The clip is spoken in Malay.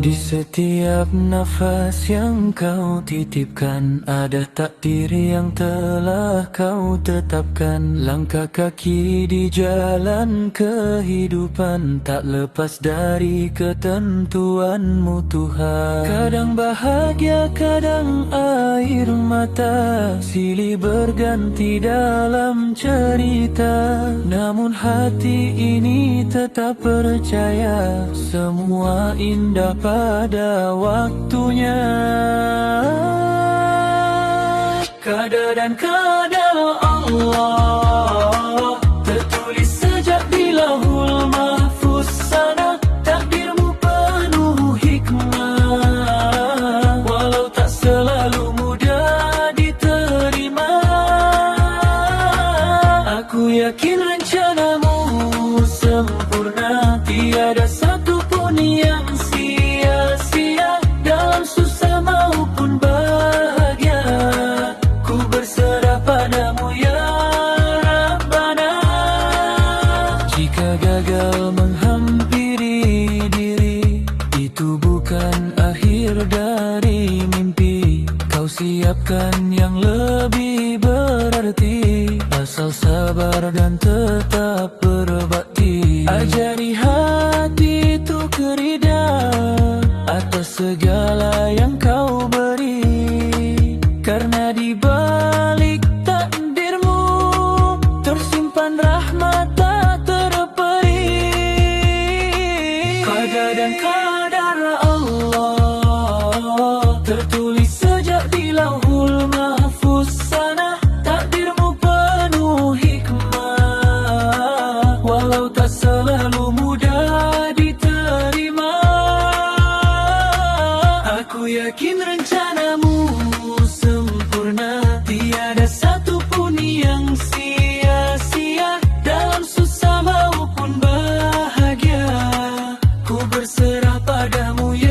Di setiap nafas yang kau titipkan, ada takdir yang telah kau tetapkan. Langkah kaki di jalan kehidupan tak lepas dari ketentuanmu Tuhan. Kadang bahagia, kadang air mata, silih berganti dalam cerita. Namun hati ini tetap percaya, semua indah pada waktunya. Qada dan qadar Allah tertulis sejak di Lauhul Mahfuz sana. Takdirmu penuh hikmah, walau tak selalu mudah diterima. Aku yakin rencanamu sempurna, tiada satu pun yang sia-sia. Dalam susah maupun bahagia, ku berserah padamu ya Rabbana. Jika gagal menghampiri diri, itu bukan akhir dari mimpi. Kau siapkan yang lebih berarti, asal sabar dan tetap berbakti. Ajari hati itu kerida atas segala yang kau beri, karena di balik takdirmu tersimpan rahmat tak terperi. Qada dan qadar Allah tertulis sejak di Lauhul Mahfuz sana. Takdirmu penuh hikmah, walau tak selalu mudah diterima. Aku yakin rencanamu sempurna, tiada satu pun yang sia-sia. Dalam susah maupun bahagia, ku berserah padamu ya